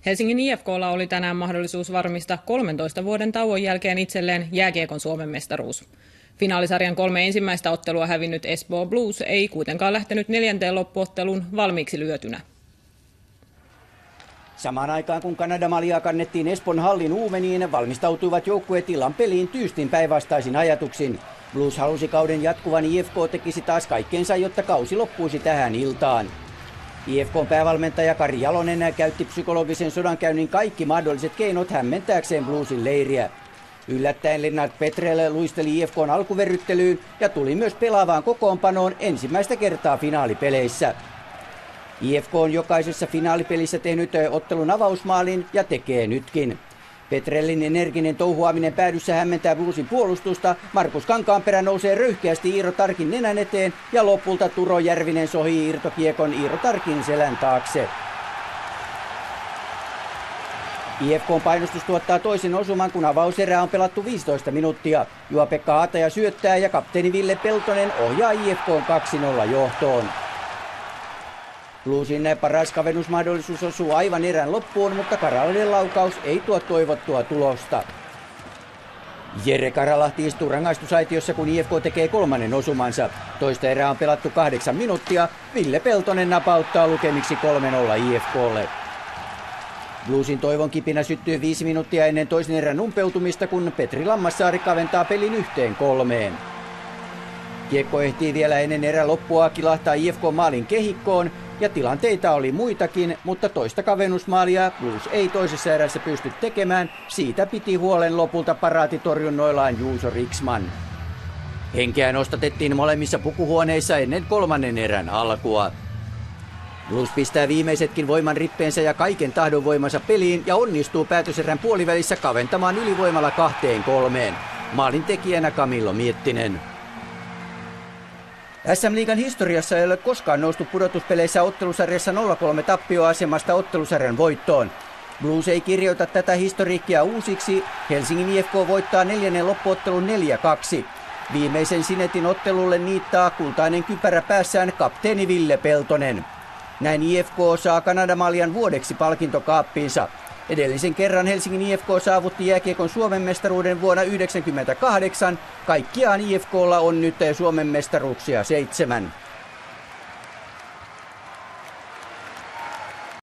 Helsingin IFK:lla oli tänään mahdollisuus varmistaa 13 vuoden tauon jälkeen itselleen jääkiekon Suomen mestaruus. Finaalisarjan 3 ensimmäistä ottelua hävinnyt Espoo Blues ei kuitenkaan lähtenyt 4. loppuotteluun valmiiksi lyötynä. Samaan aikaan kun Kanada-malia kannettiin Espoon hallin uumeniin, valmistautuivat joukkueet illan peliin tyystin päinvastaisin ajatuksin. Blues halusi kauden jatkuvan, IFK tekisi taas kaikkeensa, jotta kausi loppuisi tähän iltaan. IFK:n päävalmentaja Kari Jalonen käytti psykologisen sodankäynnin kaikki mahdolliset keinot hämmentääkseen Bluesin leiriä. Yllättäen Lennart Petrel luisteli IFK:n alkuverryttelyyn ja tuli myös pelaavaan kokoonpanoon ensimmäistä kertaa finaalipeleissä. IFK on jokaisessa finaalipelissä tehnyt ottelun avausmaalin ja tekee nytkin. Petrellin energinen touhuaminen päädyssä hämmentää Bluesin puolustusta. Markus Kankaanperä nousee röyhkeästi Iiro Tarkin nenän eteen ja lopulta Turo Järvinen sohii irtokiekon Iiro Tarkin selän taakse. IFK:n painostus tuottaa toisen osuman, kun avauserää on pelattu 15 minuuttia. Juha-Pekka Haataja syöttää ja kapteeni Ville Peltonen ohjaa IFK:n 2-0 johtoon. Bluesin paras kavennusmahdollisuus osuu aivan erän loppuun, mutta Karalainen laukaus ei tuo toivottua tulosta. Jere Karalahti istuu rangaistusaitiossa, kun IFK tekee kolmannen osumansa. Toista erää on pelattu 8 minuuttia. Ville Peltonen napauttaa lukemiksi 3-0 IFK:lle. Bluesin toivon kipinä syttyy 5 minuuttia ennen toisen erän umpeutumista, kun Petri Lammassaari kaventaa pelin 1-3. Kiekko ehtii vielä ennen erän loppua kilahtaa IFK-maalin kehikkoon, ja tilanteita oli muitakin, mutta toista kavennusmaalia Blues ei toisessa erässä pysty tekemään. Siitä piti huolen lopulta paraatitorjunnoillaan Juuso Riksman. Henkeä nostatettiin molemmissa pukuhuoneissa ennen kolmannen erän alkua. Blues pistää viimeisetkin voiman rippeensä ja kaiken tahdon voimansa peliin ja onnistuu päätöserän puolivälissä kaventamaan ylivoimalla 2-3. Maalin tekijänä Camillo Miettinen. SM-liigan historiassa ei ole koskaan noustu pudotuspeleissä ottelusarjassa 0-3 tappioasemasta ottelusarjan voittoon. Blues ei kirjoita tätä historiikkia uusiksi. Helsingin IFK voittaa 4. loppuottelun 4-2. Viimeisen sinetin ottelulle niittaa kultainen kypärä päässään kapteeni Ville Peltonen. Näin IFK saa Kanada-maljan vuodeksi palkintokaappiinsa. Edellisen kerran Helsingin IFK saavutti jääkiekon Suomen mestaruuden vuonna 1998. Kaikkiaan IFK:lla on nyt Suomen mestaruuksia 7.